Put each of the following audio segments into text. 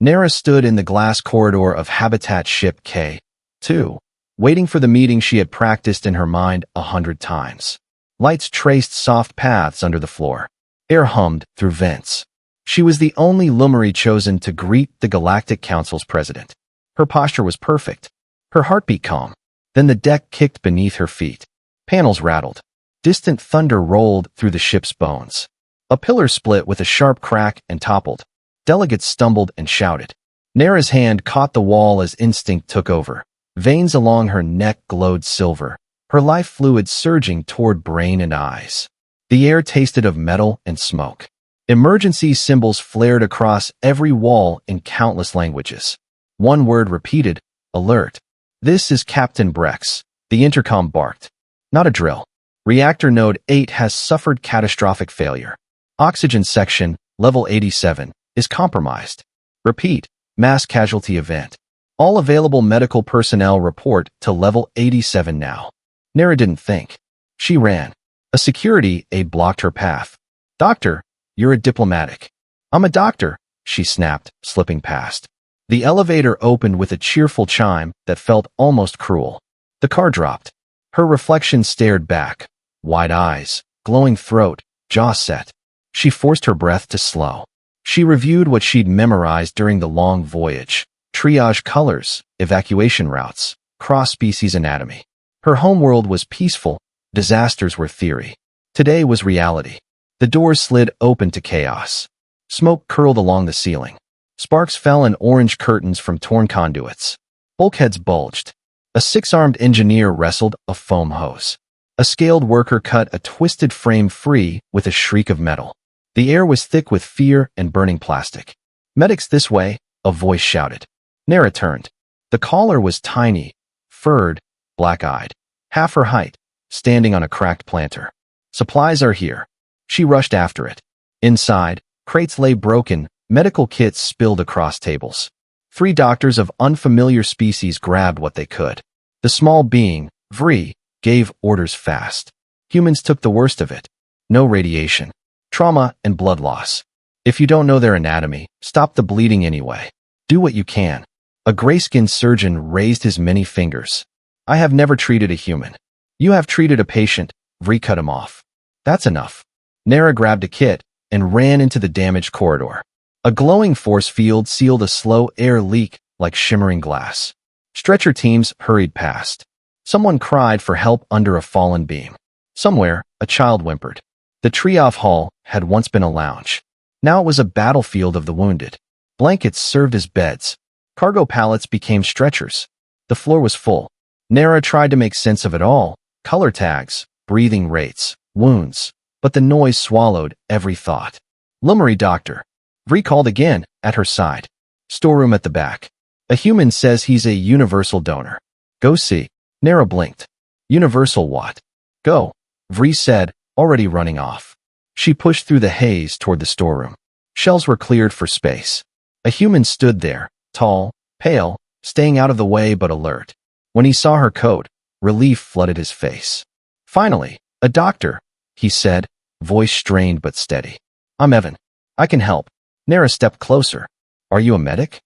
Nara stood in the glass corridor of Habitat Ship K-2, waiting for the meeting she had practiced in her mind 100 times. Lights traced soft paths under the floor. Air hummed through vents. She was the only Lumari chosen to greet the Galactic Council's president. Her posture was perfect. Her heartbeat calm. Then the deck kicked beneath her feet. Panels rattled. Distant thunder rolled through the ship's bones. A pillar split with a sharp crack and toppled. Delegates stumbled and shouted. Nara's hand caught the wall as instinct took over. Veins along her neck glowed silver, her life fluid surging toward brain and eyes. The air tasted of metal and smoke. Emergency symbols flared across every wall in countless languages. One word repeated, alert. This is Captain Brex. The intercom barked. Not a drill. Reactor Node 8 has suffered catastrophic failure. Oxygen section, level 87, is compromised. Repeat, mass casualty event. All available medical personnel report to level 87 now. Nara didn't think. She ran. A security aide blocked her path. Doctor, you're a diplomatic. I'm a doctor, she snapped, slipping past. The elevator opened with a cheerful chime that felt almost cruel. The car dropped. Her reflection stared back. Wide eyes, glowing throat, jaw set. She forced her breath to slow. She reviewed what she'd memorized during the long voyage. Triage colors, evacuation routes, cross-species anatomy. Her homeworld was peaceful, disasters were theory. Today was reality. The doors slid open to chaos. Smoke curled along the ceiling. Sparks fell in orange curtains from torn conduits. Bulkheads bulged. A six-armed engineer wrestled a foam hose. A scaled worker cut a twisted frame free with a shriek of metal. The air was thick with fear and burning plastic. Medics this way, a voice shouted. Nara turned. The caller was tiny, furred, black-eyed, half her height, standing on a cracked planter. Supplies are here. She rushed after it. Inside, crates lay broken, medical kits spilled across tables. 3 doctors of unfamiliar species grabbed what they could. The small being, Vri, gave orders fast. Humans took the worst of it. No radiation, trauma, and blood loss. If you don't know their anatomy, stop the bleeding anyway. Do what you can. A gray-skinned surgeon raised his many fingers. I have never treated a human. You have treated a patient, Vri cut him off. That's enough. Nara grabbed a kit and ran into the damaged corridor. A glowing force field sealed a slow air leak like shimmering glass. Stretcher teams hurried past. Someone cried for help under a fallen beam. Somewhere, a child whimpered. The triage hall had once been a lounge. Now it was a battlefield of the wounded. Blankets served as beds. Cargo pallets became stretchers. The floor was full. Nara tried to make sense of it all. Color tags, breathing rates, wounds. But the noise swallowed every thought. Lumari doctor. Vri called again, at her side. Storeroom at the back. A human says he's a universal donor. Go see. Nara blinked. Universal what? Go. Vri said, already running off. She pushed through the haze toward the storeroom. Shelves were cleared for space. A human stood there, tall, pale, staying out of the way but alert. When he saw her coat, relief flooded his face. Finally, a doctor, he said, voice strained but steady. I'm Evan. I can help. Nara stepped closer. Are you a medic?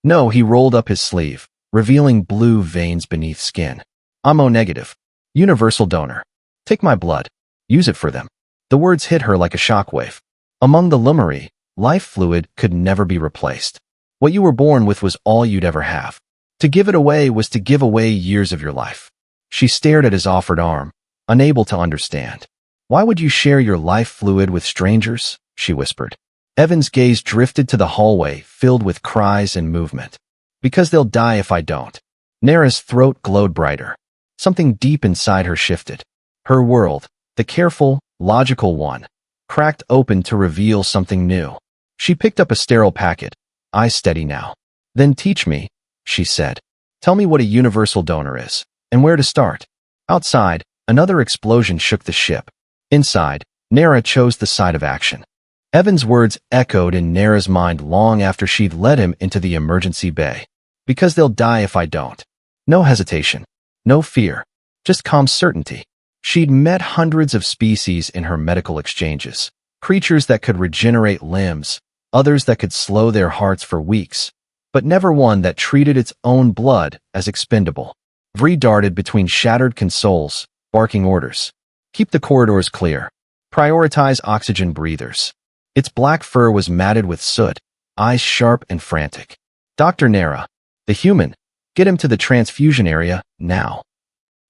No, he rolled up his sleeve, revealing blue veins beneath skin. I'm O-negative. Universal donor. Take my blood. Use it for them. The words hit her like a shockwave. Among the Lumari, life fluid could never be replaced. What you were born with was all you'd ever have. To give it away was to give away years of your life. She stared at his offered arm, unable to understand. Why would you share your life fluid with strangers? She whispered. Evan's gaze drifted to the hallway, filled with cries and movement. Because they'll die if I don't. Nara's throat glowed brighter. Something deep inside her shifted. Her world, the careful, logical one, cracked open to reveal something new. She picked up a sterile packet, eyes steady now. Then teach me, she said. Tell me what a universal donor is, and where to start. Outside, another explosion shook the ship. Inside, Nara chose the side of action. Evan's words echoed in Nara's mind long after she'd led him into the emergency bay. Because they'll die if I don't. No hesitation. No fear. Just calm certainty. She'd met hundreds of species in her medical exchanges. Creatures that could regenerate limbs, others that could slow their hearts for weeks, but never one that treated its own blood as expendable. Vree darted between shattered consoles, barking orders. Keep the corridors clear. Prioritize oxygen breathers. Its black fur was matted with soot, eyes sharp and frantic. Dr. Nara, the human, get him to the transfusion area, now.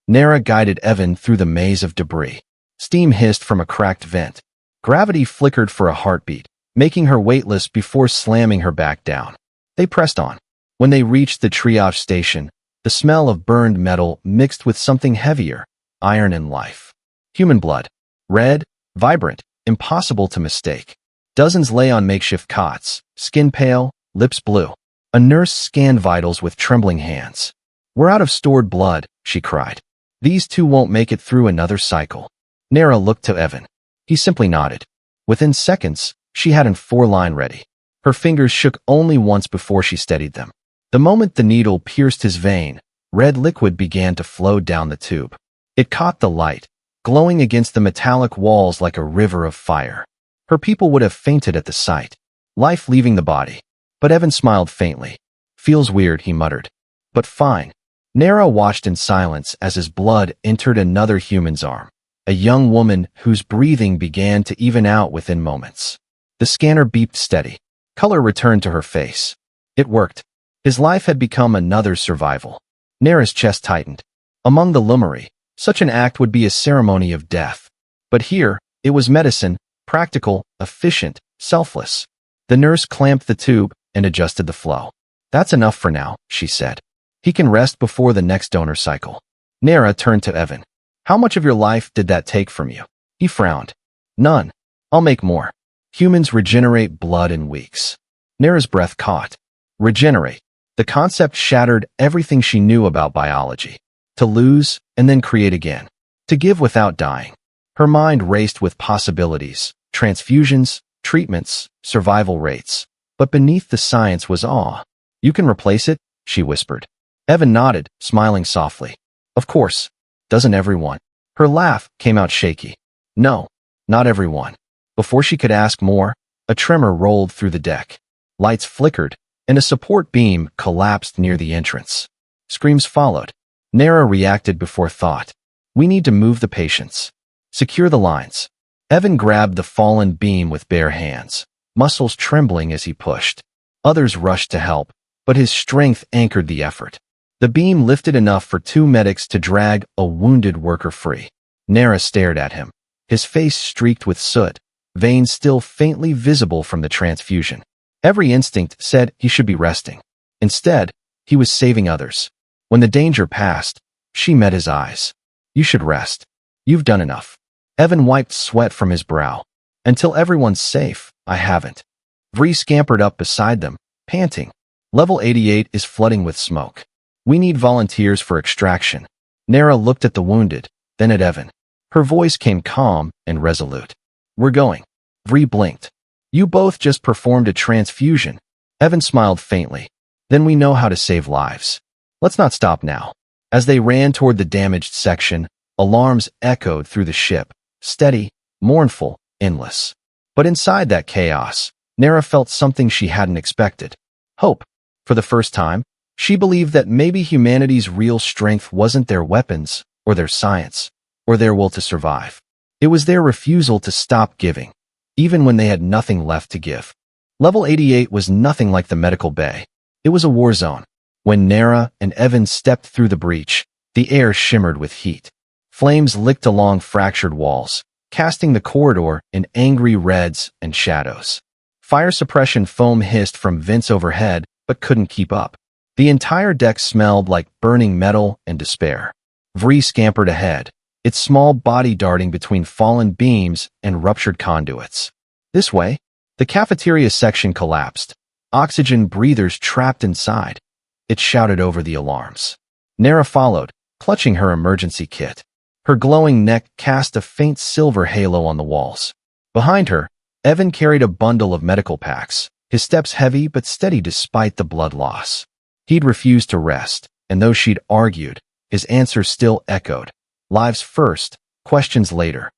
Nara guided Evan through the maze of debris. Steam hissed from a cracked vent. Gravity flickered for a heartbeat, making her weightless before slamming her back down. They pressed on. When they reached the triage station, the smell of burned metal mixed with something heavier, iron and life. Human blood. Red, vibrant, impossible to mistake. Dozens lay on makeshift cots, skin pale, lips blue. A nurse scanned vitals with trembling hands. We're out of stored blood, she cried. These two won't make it through another cycle. Nara looked to Evan. He simply nodded. Within seconds, she had an 4-line ready. Her fingers shook only once before she steadied them. The moment the needle pierced his vein, red liquid began to flow down the tube. It caught the light, glowing against the metallic walls like a river of fire. Her people would have fainted at the sight. Life leaving the body. But Evan smiled faintly. Feels weird, he muttered. But fine. Nara watched in silence as his blood entered another human's arm. A young woman whose breathing began to even out within moments. The scanner beeped steady. Color returned to her face. It worked. His life had become another survival. Nara's chest tightened. Among the Lumari, such an act would be a ceremony of death. But here, it was medicine, practical, efficient, selfless. The nurse clamped the tube and adjusted the flow. That's enough for now, she said. He can rest before the next donor cycle. Nara turned to Evan. How much of your life did that take from you? He frowned. None. I'll make more. Humans regenerate blood in weeks. Nara's breath caught. Regenerate. The concept shattered everything she knew about biology. To lose and then create again. To give without dying. Her mind raced with possibilities, transfusions, treatments, survival rates. But beneath the science was awe. You can replace it, she whispered. Evan nodded, smiling softly. Of course. Doesn't everyone? Her laugh came out shaky. No, not everyone. Before she could ask more, a tremor rolled through the deck. Lights flickered, and a support beam collapsed near the entrance. Screams followed. Nara reacted before thought. We need to move the patients. Secure the lines. Evan grabbed the fallen beam with bare hands, muscles trembling as he pushed. Others rushed to help, but his strength anchored the effort. The beam lifted enough for 2 medics to drag a wounded worker free. Nara stared at him, his face streaked with soot, veins still faintly visible from the transfusion. Every instinct said he should be resting. Instead, he was saving others. When the danger passed, she met his eyes. You should rest. You've done enough. Evan wiped sweat from his brow. Until everyone's safe, I haven't. Vree scampered up beside them, panting. Level 88 is flooding with smoke. We need volunteers for extraction. Nara looked at the wounded, then at Evan. Her voice came calm and resolute. We're going. Vree blinked. You both just performed a transfusion. Evan smiled faintly. Then we know how to save lives. Let's not stop now. As they ran toward the damaged section, alarms echoed through the ship. Steady, mournful, endless. But inside that chaos, Nara felt something she hadn't expected. Hope. For the first time, she believed that maybe humanity's real strength wasn't their weapons, or their science, or their will to survive. It was their refusal to stop giving, even when they had nothing left to give. Level 88 was nothing like the medical bay. It was a war zone. When Nara and Evan stepped through the breach, the air shimmered with heat. Flames licked along fractured walls, casting the corridor in angry reds and shadows. Fire suppression foam hissed from vents overhead, but couldn't keep up. The entire deck smelled like burning metal and despair. Vree scampered ahead, its small body darting between fallen beams and ruptured conduits. This way, the cafeteria section collapsed. Oxygen breathers trapped inside. It shouted over the alarms. Nara followed, clutching her emergency kit. Her glowing neck cast a faint silver halo on the walls. Behind her, Evan carried a bundle of medical packs, his steps heavy but steady despite the blood loss. He'd refused to rest, and though she'd argued, his answer still echoed. Lives first, questions later.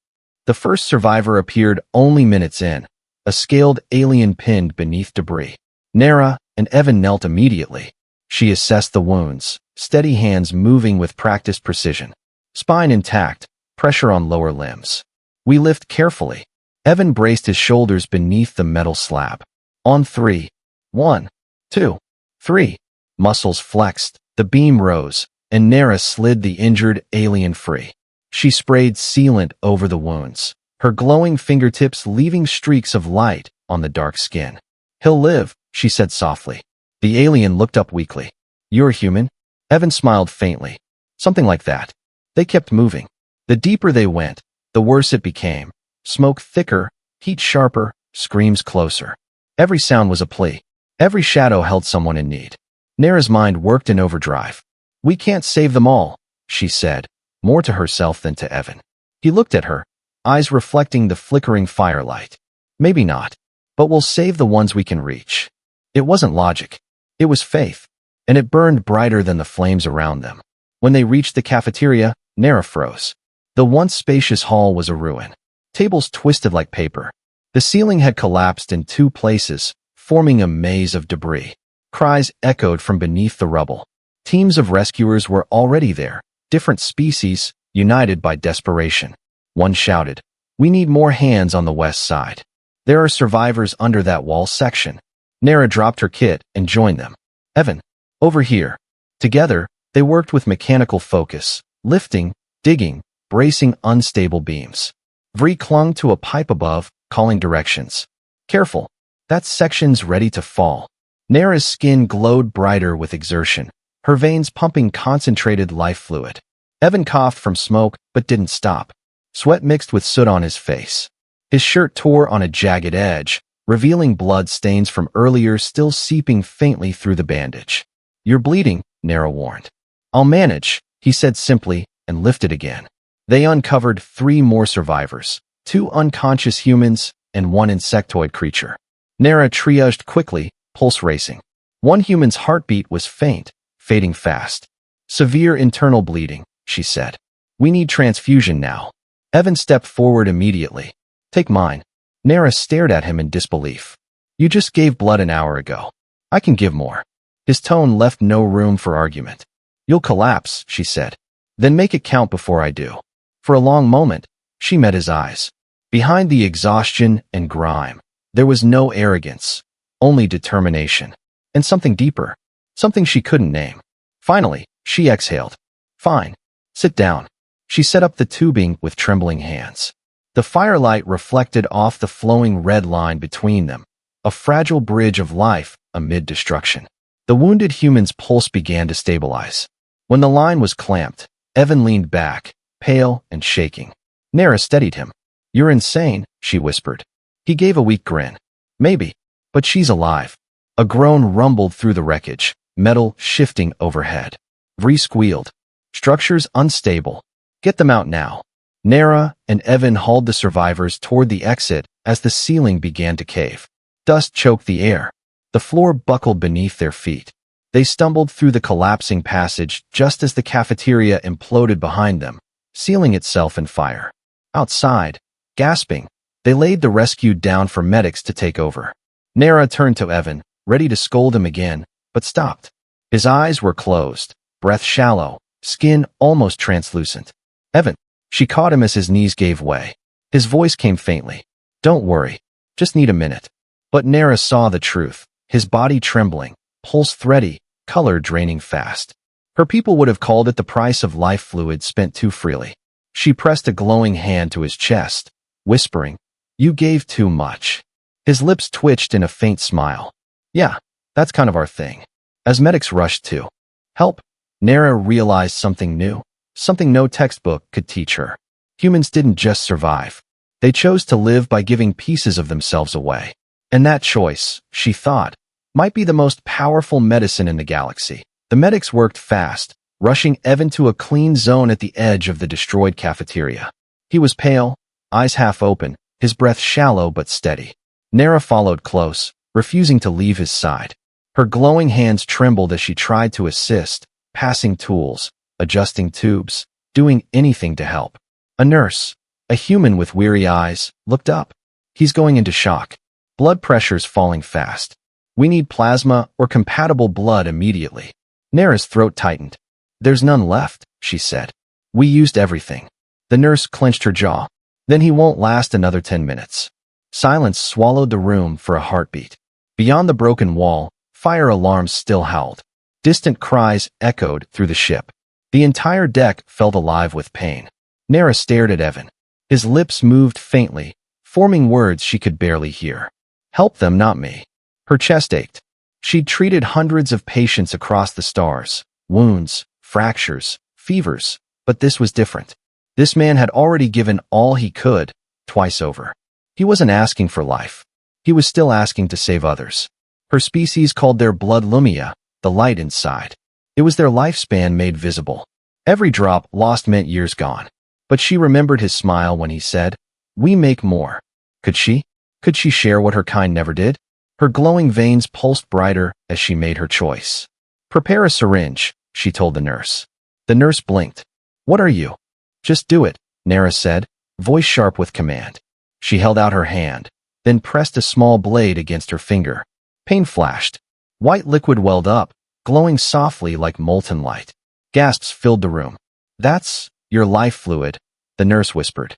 The first survivor appeared only minutes in, a scaled alien pinned beneath debris. Nara, and Evan knelt immediately. She assessed the wounds, steady hands moving with practiced precision. Spine intact, pressure on lower limbs. We lift carefully. Evan braced his shoulders beneath the metal slab. On 3. 1, 2, 3. Muscles flexed, the beam rose, and Nara slid the injured alien free. She sprayed sealant over the wounds, her glowing fingertips leaving streaks of light on the dark skin. "He'll live," she said softly. The alien looked up weakly. "You're human?" Evan smiled faintly. "Something like that." They kept moving. The deeper they went, the worse it became. Smoke thicker, heat sharper, screams closer. Every sound was a plea. Every shadow held someone in need. Nara's mind worked in overdrive. "We can't save them all," she said, more to herself than to Evan. He looked at her, eyes reflecting the flickering firelight. "Maybe not, but we'll save the ones we can reach." It wasn't logic. It was faith, and it burned brighter than the flames around them. When they reached the cafeteria, Nara froze. The once spacious hall was a ruin. Tables twisted like paper. The ceiling had collapsed in 2 places, forming a maze of debris. Cries echoed from beneath the rubble. Teams of rescuers were already there, different species, united by desperation. One shouted, "We need more hands on the west side. There are survivors under that wall section." Nara dropped her kit and joined them. "Evan, over here." Together, they worked with mechanical focus, lifting, digging, bracing unstable beams. Vree clung to a pipe above, calling directions. "Careful, that section's ready to fall." Nara's skin glowed brighter with exertion, her veins pumping concentrated life fluid. Evan coughed from smoke but didn't stop. Sweat mixed with soot on his face. His shirt tore on a jagged edge, revealing blood stains from earlier still seeping faintly through the bandage. "You're bleeding," Nara warned. "I'll manage," he said simply, and lifted again. They uncovered 3 more survivors, 2 unconscious humans and 1 insectoid creature. Nara triaged quickly, pulse racing. One human's heartbeat was faint, fading fast. "Severe internal bleeding," she said. "We need transfusion now." Evan stepped forward immediately. "Take mine." Nara stared at him in disbelief. "You just gave blood an hour ago. I can give more." His tone left no room for argument. "You'll collapse," she said. "Then make it count before I do." For a long moment, she met his eyes. Behind the exhaustion and grime, there was no arrogance, only determination. And something deeper, something she couldn't name. Finally, she exhaled. "Fine. Sit down." She set up the tubing with trembling hands. The firelight reflected off the flowing red line between them, a fragile bridge of life amid destruction. The wounded human's pulse began to stabilize. When the line was clamped, Evan leaned back, pale and shaking. Nara steadied him. "You're insane," she whispered. He gave a weak grin. "Maybe, but she's alive." A groan rumbled through the wreckage, metal shifting overhead. Vree squealed. "Structures unstable. Get them out now." Nara and Evan hauled the survivors toward the exit as the ceiling began to cave. Dust choked the air. The floor buckled beneath their feet. They stumbled through the collapsing passage just as the cafeteria imploded behind them, sealing itself in fire. Outside, gasping, they laid the rescued down for medics to take over. Nara turned to Evan, ready to scold him again, but stopped. His eyes were closed, breath shallow, skin almost translucent. "Evan." She caught him as his knees gave way. His voice came faintly. "Don't worry. Just need a minute." But Nara saw the truth, his body trembling, pulse thready, color draining fast. Her people would have called it the price of life fluid spent too freely. She pressed a glowing hand to his chest, whispering, "You gave too much." His lips twitched in a faint smile. "Yeah, that's kind of our thing." As medics rushed to help, Nara realized something new, something no textbook could teach her. Humans didn't just survive. They chose to live by giving pieces of themselves away. And that choice, she thought, might be the most powerful medicine in the galaxy. The medics worked fast, rushing Evan to a clean zone at the edge of the destroyed cafeteria. He was pale, eyes half open, his breath shallow but steady. Nara followed close, refusing to leave his side. Her glowing hands trembled as she tried to assist, passing tools, adjusting tubes, doing anything to help. A nurse, a human with weary eyes, looked up. "He's going into shock. Blood pressure's falling fast." We need plasma or compatible blood immediately. Nara's throat tightened. There's none left, she said. We used everything. The nurse clenched her jaw. Then he won't last another 10 minutes. Silence swallowed the room for a heartbeat. Beyond the broken wall, fire alarms still howled. Distant cries echoed through the ship. The entire deck felt alive with pain. Nara stared at Evan. His lips moved faintly, forming words she could barely hear. Help them, not me. Her chest ached. She'd treated hundreds of patients across the stars. Wounds, fractures, fevers. But this was different. This man had already given all he could, twice over. He wasn't asking for life. He was still asking to save others. Her species called their blood lumia, the light inside. It was their lifespan made visible. Every drop lost meant years gone. But she remembered his smile when he said, "We make more." Could she? Could she share what her kind never did? Her glowing veins pulsed brighter as she made her choice. "Prepare a syringe," she told the nurse. The nurse blinked. "What are you?" "Just do it," Nara said, voice sharp with command. She held out her hand, then pressed a small blade against her finger. Pain flashed. White liquid welled up, glowing softly like molten light. Gasps filled the room. "That's your life fluid," the nurse whispered.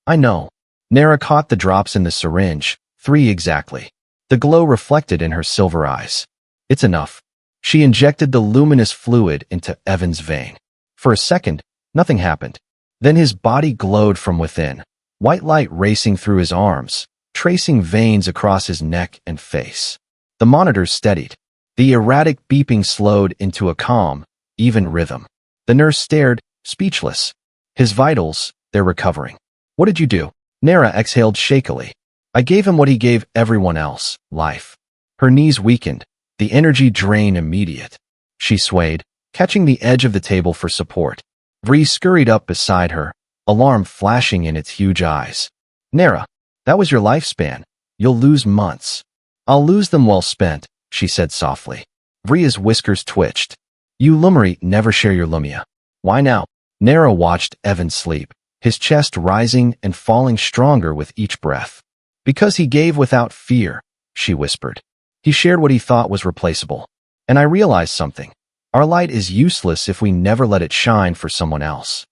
I know." Nara caught the drops in the syringe, 3 exactly. The glow reflected in her silver eyes. "It's enough." She injected the luminous fluid into Evan's vein. For a second, nothing happened. Then his body glowed from within, white light racing through his arms, tracing veins across his neck and face. The monitors steadied. The erratic beeping slowed into a calm, even rhythm. The nurse stared, speechless. His vitals, they're recovering. "What did you do?" Nara exhaled shakily. "I gave him what he gave everyone else, life." Her knees weakened, the energy drain immediate. She swayed, catching the edge of the table for support. Bree scurried up beside her, alarm flashing in its huge eyes. "Nara, that was your lifespan. You'll lose months." "I'll lose them well spent," she said softly. Vria's whiskers twitched. "You Lumari never share your lumia." "Why now?" Nara watched Evan sleep, his chest rising and falling stronger with each breath. "Because he gave without fear," she whispered. "He shared what he thought was replaceable. And I realized something. Our light is useless if we never let it shine for someone else."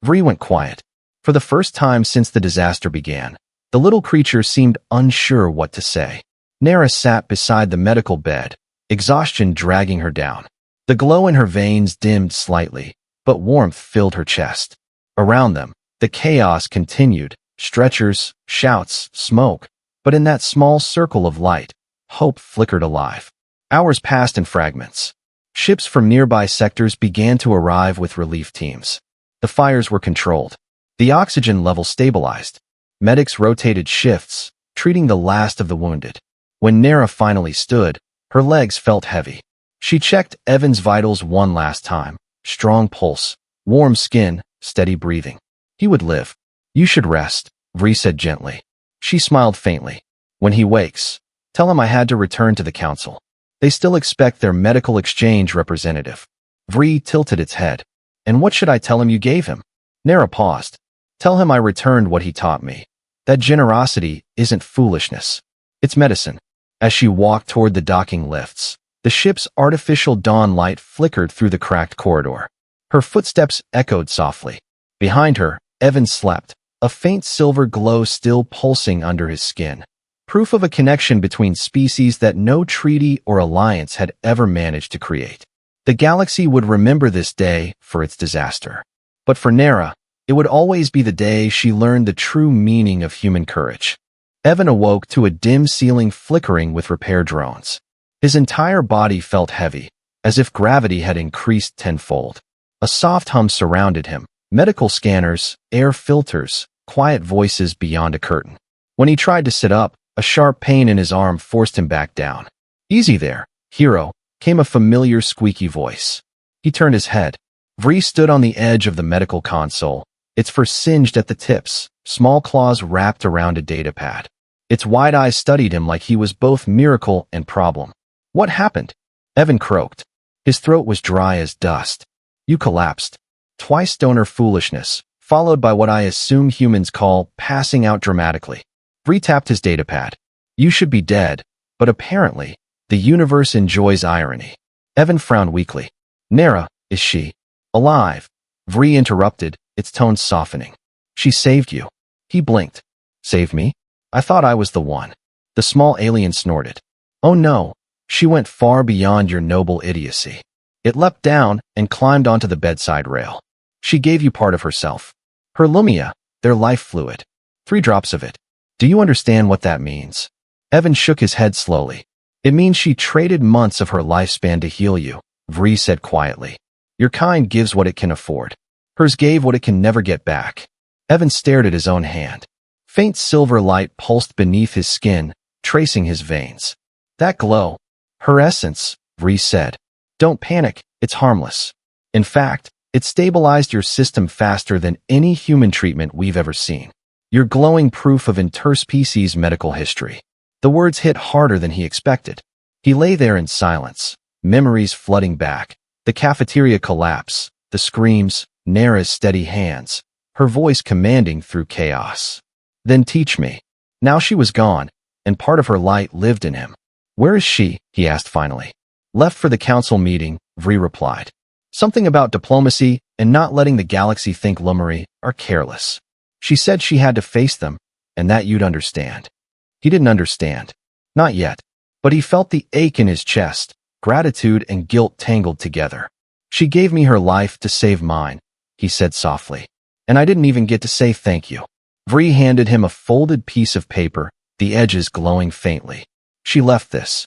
Vri went quiet. For the first time since the disaster began, the little creature seemed unsure what to say. Nara sat beside the medical bed, exhaustion dragging her down. The glow in her veins dimmed slightly, but warmth filled her chest. Around them, the chaos continued, stretchers, shouts, smoke. But in that small circle of light, hope flickered alive. Hours passed in fragments. Ships from nearby sectors began to arrive with relief teams. The fires were controlled. The oxygen level stabilized. Medics rotated shifts, treating the last of the wounded. When Nara finally stood, her legs felt heavy. She checked Evan's vitals one last time. Strong pulse, warm skin, steady breathing. He would live. "You should rest," Vri said gently. She smiled faintly. "When he wakes, tell him I had to return to the council. They still expect their medical exchange representative." Vri tilted its head. "And what should I tell him you gave him?" Nara paused. "Tell him I returned what he taught me. That generosity isn't foolishness. It's medicine." As she walked toward the docking lifts, the ship's artificial dawn light flickered through the cracked corridor. Her footsteps echoed softly. Behind her, Evan slept, a faint silver glow still pulsing under his skin. Proof of a connection between species that no treaty or alliance had ever managed to create. The galaxy would remember this day for its disaster. But for Nara, it would always be the day she learned the true meaning of human courage. Evan awoke to a dim ceiling flickering with repair drones. His entire body felt heavy, as if gravity had increased tenfold. A soft hum surrounded him, medical scanners, air filters, quiet voices beyond a curtain. When he tried to sit up, a sharp pain in his arm forced him back down. "Easy there, hero," came a familiar squeaky voice. He turned his head. Vri stood on the edge of the medical console, its fur singed at the tips, small claws wrapped around a data pad. Its wide eyes studied him like he was both miracle and problem. "What happened?" Evan croaked. His throat was dry as dust. "You collapsed." Twice stoner foolishness, followed by what I assume humans call passing out dramatically. Vri tapped his datapad. "You should be dead, But apparently, the universe enjoys irony. Evan frowned weakly. Nera, is she alive? Vri interrupted, its tone softening. She saved you. He blinked. Saved me? I thought I was the one. The small alien snorted. Oh no, she went far beyond your noble idiocy. It leapt down and climbed onto the bedside rail. She gave you part of herself. Her lumia, their life fluid. 3 drops of it. Do you understand what that means? Evan shook his head slowly. It means she traded months of her lifespan to heal you, Vri said quietly. Your kind gives what it can afford. Hers gave what it can never get back. Evan stared at his own hand. Faint silver light pulsed beneath his skin, tracing his veins. That glow. Her essence, Vri said. Don't panic, it's harmless. In fact, it stabilized your system faster than any human treatment we've ever seen. You're glowing proof of interspecies medical history. The words hit harder than he expected. He lay there in silence, memories flooding back. The cafeteria collapse, the screams, Nera's steady hands, her voice commanding through chaos. Then teach me. Now she was gone, and part of her light lived in him. Where is she? He asked finally. Left for the council meeting, Vri replied. Something about diplomacy and not letting the galaxy think Lumari are careless. She said she had to face them, and that you'd understand. He didn't understand. Not yet. But he felt the ache in his chest, gratitude and guilt tangled together. She gave me her life to save mine, he said softly. And I didn't even get to say thank you. Vri handed him a folded piece of paper, the edges glowing faintly. She left this.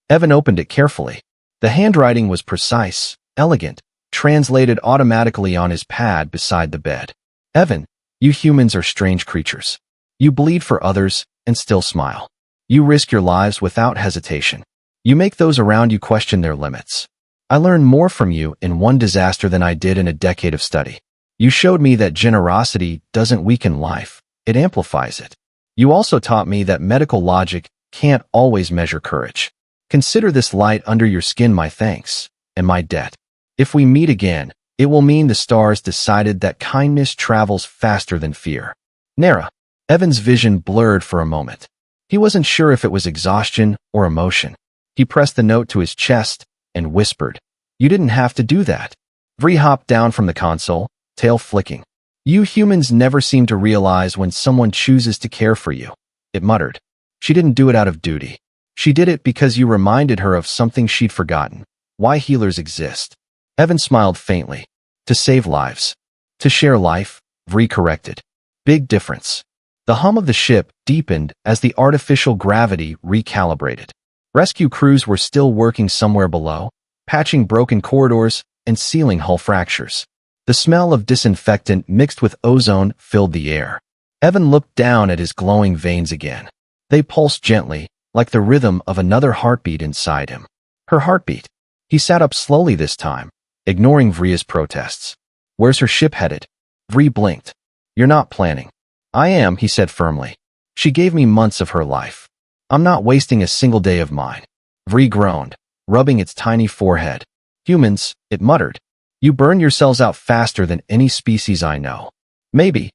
Evan opened it carefully. The handwriting was precise, elegant, translated automatically on his pad beside the bed. Evan, you humans are strange creatures. You bleed for others and still smile. You risk your lives without hesitation. You make those around you question their limits. I learned more from you in one disaster than I did in a decade of study. You showed me that generosity doesn't weaken life, it amplifies it. You also taught me that medical logic can't always measure courage. Consider this light under your skin my thanks, and my debt. If we meet again, it will mean the stars decided that kindness travels faster than fear. Nera. Evan's vision blurred for a moment. He wasn't sure if it was exhaustion or emotion. He pressed the note to his chest and whispered, You didn't have to do that. Vri hopped down from the console, tail flicking. You humans never seem to realize when someone chooses to care for you, it muttered. She didn't do it out of duty. She did it because you reminded her of something she'd forgotten, why healers exist. Evan smiled faintly. To save lives. To share life, Vri corrected. Big difference. The hum of the ship deepened as the artificial gravity recalibrated. Rescue crews were still working somewhere below, patching broken corridors and sealing hull fractures. The smell of disinfectant mixed with ozone filled the air. Evan looked down at his glowing veins again. They pulsed gently, like the rhythm of another heartbeat inside him. Her heartbeat. He sat up slowly this time, ignoring Vria's protests. Where's her ship headed? Vri blinked. You're not planning. I am, he said firmly. She gave me months of her life. I'm not wasting a single day of mine. Vri groaned, rubbing its tiny forehead. Humans, it muttered. You burn yourselves out faster than any species I know. Maybe,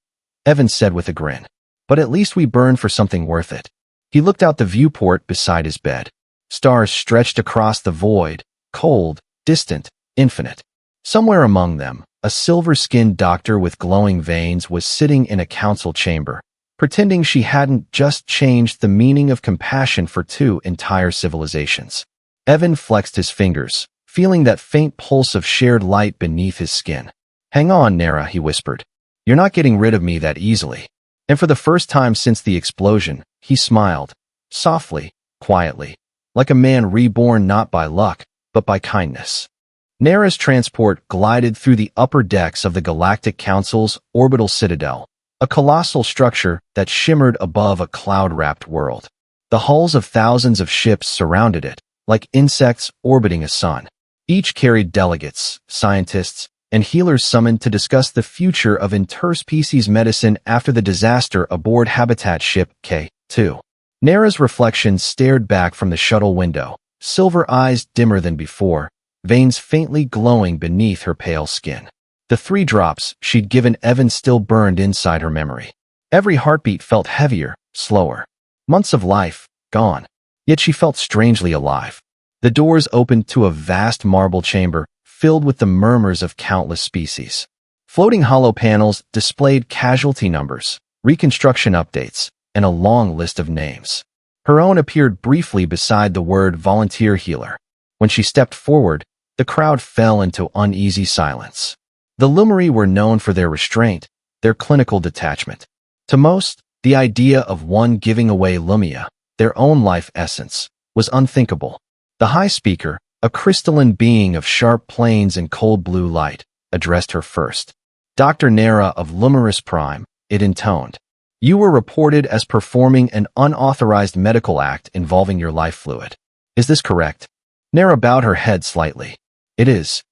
Evan said with a grin. But at least we burn for something worth it. He looked out the viewport beside his bed. Stars stretched across the void, cold, distant, infinite. Somewhere among them, a silver-skinned doctor with glowing veins was sitting in a council chamber, pretending she hadn't just changed the meaning of compassion for 2 entire civilizations. Evan flexed his fingers, feeling that faint pulse of shared light beneath his skin. Hang on, Nera, he whispered. You're not getting rid of me that easily. And for the first time since the explosion, he smiled, softly, quietly, like a man reborn not by luck, but by kindness. Nera's transport glided through the upper decks of the Galactic Council's orbital citadel, a colossal structure that shimmered above a cloud-wrapped world. The hulls of thousands of ships surrounded it, like insects orbiting a sun. Each carried delegates, scientists, and healers summoned to discuss the future of interspecies medicine after the disaster aboard Habitat Ship K-2. Nera's reflection stared back from the shuttle window, silver eyes dimmer than before, veins faintly glowing beneath her pale skin. The 3 drops she'd given Evan still burned inside her memory. Every heartbeat felt heavier, slower. Months of life, gone. Yet she felt strangely alive. The doors opened to a vast marble chamber filled with the murmurs of countless species. Floating hollow panels displayed casualty numbers, reconstruction updates, and a long list of names. Her own appeared briefly beside the word volunteer healer. When she stepped forward, the crowd fell into uneasy silence. The Lumeri were known for their restraint, their clinical detachment. To most, the idea of one giving away Lumia, their own life essence, was unthinkable. The High Speaker, a crystalline being of sharp planes and cold blue light, addressed her first. Dr. Nera of Lumeris Prime, it intoned. You were reported as performing an unauthorized medical act involving your life fluid. Is this correct? Nera bowed her head slightly. It is.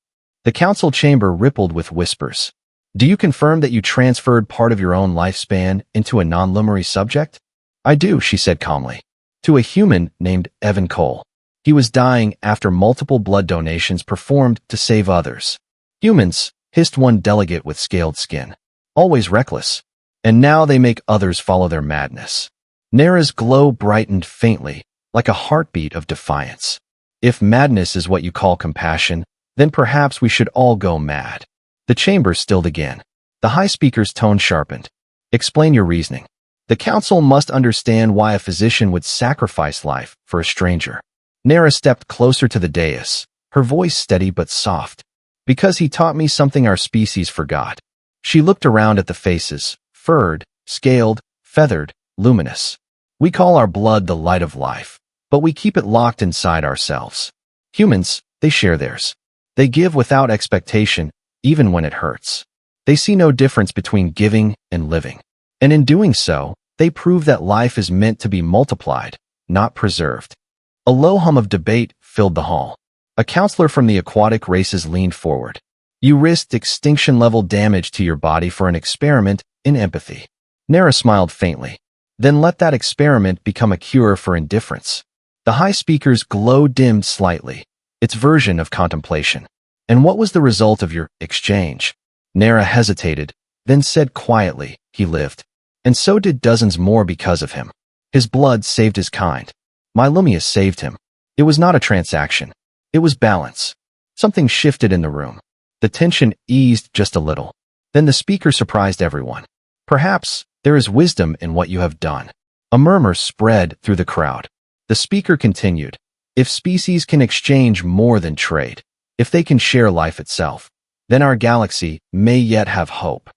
The council chamber rippled with whispers. Do you confirm that you transferred part of your own lifespan into a non-Lumeri subject? I do, she said calmly. To a human named Evan Cole. He was dying after multiple blood donations performed to save others. Humans, hissed one delegate with scaled skin. Always reckless. And now they make others follow their madness. Nera's glow brightened faintly, like a heartbeat of defiance. If madness is what you call compassion, then perhaps we should all go mad. The chamber stilled again. The High Speaker's tone sharpened. Explain your reasoning. The council must understand why a physician would sacrifice life for a stranger. Nera stepped closer to the dais, her voice steady but soft. Because he taught me something our species forgot. She looked around at the faces, furred, scaled, feathered, luminous. We call our blood the light of life, but we keep it locked inside ourselves. Humans, they share theirs. They give without expectation, even when it hurts. They see no difference between giving and living. And in doing so, they prove that life is meant to be multiplied, not preserved. A low hum of debate filled the hall. A counselor from the aquatic races leaned forward. You risked extinction-level damage to your body for an experiment in empathy. Nera smiled faintly. Then let that experiment become a cure for indifference. The High Speaker's glow dimmed slightly, its version of contemplation. And what was the result of your exchange? Nera hesitated, then said quietly, he lived. And so did dozens more because of him. His blood saved his kind. My Lumia saved him. It was not a transaction. It was balance. Something shifted in the room. The tension eased just a little. Then the speaker surprised everyone. Perhaps there is wisdom in what you have done. A murmur spread through the crowd. The speaker continued. If species can exchange more than trade, if they can share life itself, then our galaxy may yet have hope.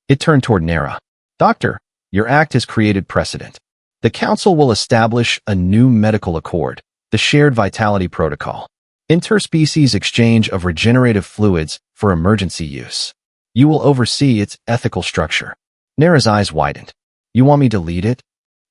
It turned toward Nera. Doctor, your act has created precedent. The council will establish a new medical accord, the Shared Vitality Protocol. Interspecies exchange of regenerative fluids for emergency use. You will oversee its ethical structure. Nera's eyes widened. You want me to lead it?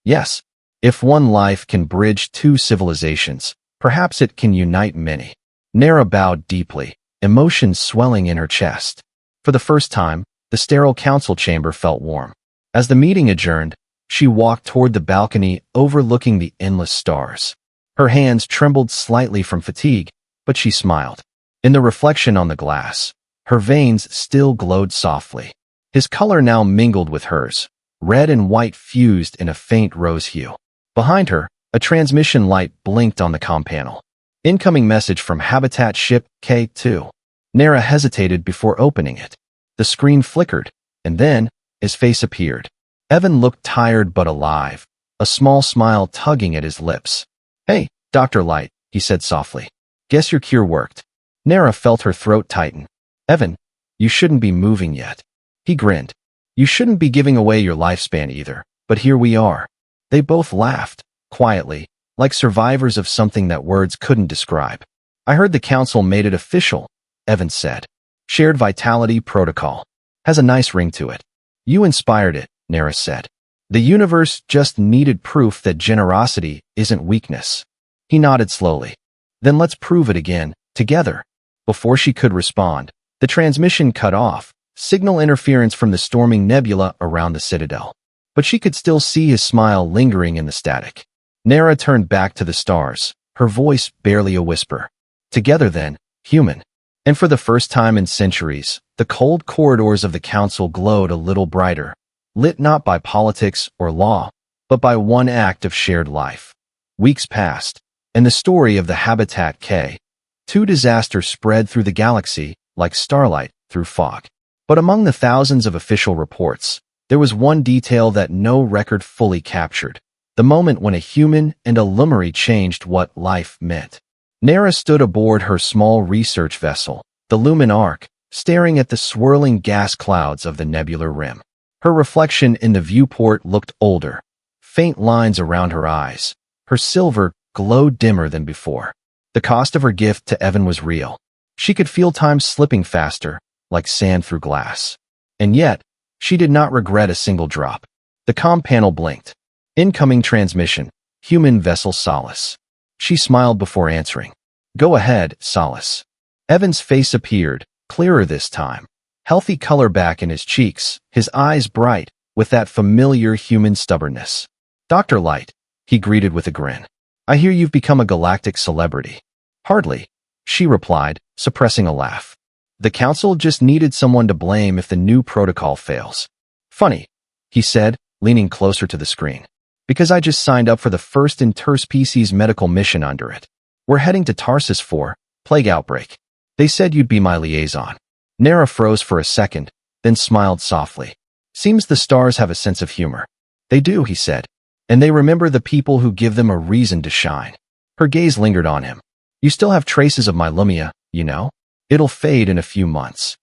Yes. If one life can bridge two civilizations, perhaps it can unite many. Nera bowed deeply, emotion swelling in her chest. For the first time, the sterile council chamber felt warm. As the meeting adjourned, she walked toward the balcony overlooking the endless stars. Her hands trembled slightly from fatigue, but she smiled. In the reflection on the glass, her veins still glowed softly. His color now mingled with hers, red and white fused in a faint rose hue. Behind her, a transmission light blinked on the comm panel. Incoming message from Habitat Ship K2. Nera hesitated before opening it. The screen flickered, and then, his face appeared. Evan looked tired but alive, a small smile tugging at his lips. Hey, Dr. Light, he said softly. Guess your cure worked. Nera felt her throat tighten. Evan, you shouldn't be moving yet. He grinned. You shouldn't be giving away your lifespan either, but here we are. They both laughed, quietly, like survivors of something that words couldn't describe. I heard the council made it official, Evan said. Shared Vitality Protocol. Has a nice ring to it. You inspired it, Nera said. The universe just needed proof that generosity isn't weakness. He nodded slowly. Then let's prove it again, together. Before she could respond, the transmission cut off, signal interference from the storming nebula around the citadel. But she could still see his smile lingering in the static. Nera turned back to the stars, her voice barely a whisper. Together then, human. And for the first time in centuries, the cold corridors of the council glowed a little brighter, lit not by politics or law, but by one act of shared life. Weeks passed, and the story of the Habitat K2 disaster spread through the galaxy like starlight through fog. But among the thousands of official reports, there was one detail that no record fully captured: the moment when a human and a Lumary changed what life meant. Nera stood aboard her small research vessel, the Lumen Arc, staring at the swirling gas clouds of the nebular rim. Her reflection in the viewport looked older, faint lines around her eyes. Her silver glowed dimmer than before. The cost of her gift to Evan was real. She could feel time slipping faster, like sand through glass. And yet, she did not regret a single drop. The comm panel blinked. Incoming transmission, human vessel Solace. She smiled before answering. Go ahead, Solace. Evan's face appeared, clearer this time. Healthy color back in his cheeks, his eyes bright, with that familiar human stubbornness. Dr. Light, he greeted with a grin. I hear you've become a galactic celebrity. Hardly, she replied, suppressing a laugh. The council just needed someone to blame if the new protocol fails. Funny, he said, leaning closer to the screen. Because I just signed up for the first interspecies medical mission under it. We're heading to Tarsus for plague outbreak. They said you'd be my liaison. Nera froze for a second, then smiled softly. Seems the stars have a sense of humor. They do, he said. And they remember the people who give them a reason to shine. Her gaze lingered on him. You still have traces of my Lumia, you know? It'll fade in a few months.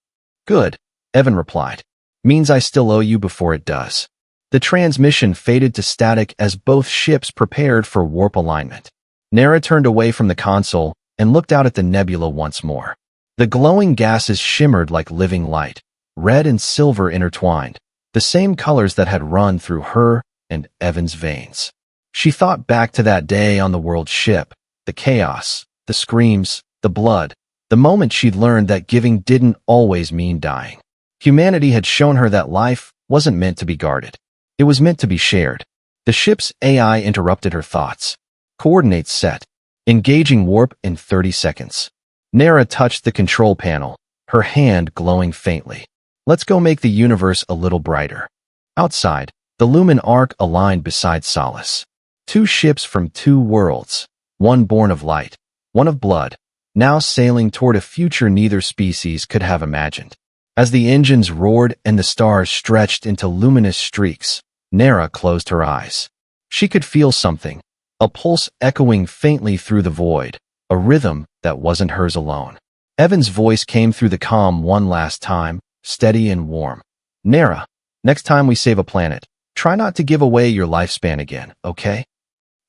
Good, Evan replied. Means I still owe you before it does. The transmission faded to static as both ships prepared for warp alignment. Nera turned away from the console and looked out at the nebula once more. The glowing gases shimmered like living light, red and silver intertwined, the same colors that had run through her and Evan's veins. She thought back to that day on the world ship, the chaos, the screams, the blood, the moment she'd learned that giving didn't always mean dying. Humanity had shown her that life wasn't meant to be guarded. It was meant to be shared. The ship's AI interrupted her thoughts. Coordinates set. Engaging warp in 30 seconds. Nera touched the control panel, her hand glowing faintly. Let's go make the universe a little brighter. Outside, the Lumen Arc aligned beside Solace. Two ships from two worlds, one born of light, one of blood, now sailing toward a future neither species could have imagined. As the engines roared and the stars stretched into luminous streaks, Nera closed her eyes. She could feel something, a pulse echoing faintly through the void, a rhythm that wasn't hers alone. Evan's voice came through the comm one last time, steady and warm. Nera, next time we save a planet, try not to give away your lifespan again, okay?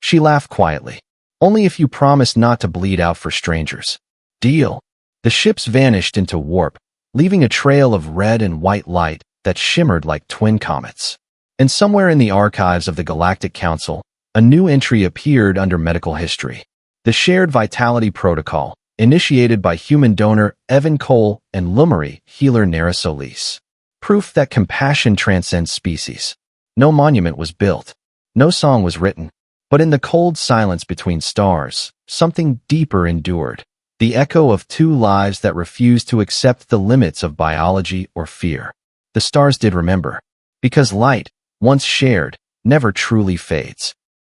She laughed quietly. Only if you promise not to bleed out for strangers. Deal. The ships vanished into warp, leaving a trail of red and white light that shimmered like twin comets. And somewhere in the archives of the Galactic Council, a new entry appeared under medical history. The Shared Vitality Protocol, initiated by human donor Evan Cole and Lumary healer Nera Solis. Proof that compassion transcends species. No monument was built. No song was written. But in the cold silence between stars, something deeper endured. The echo of two lives that refused to accept the limits of biology or fear. The stars did remember. Because light, once shared, never truly fades.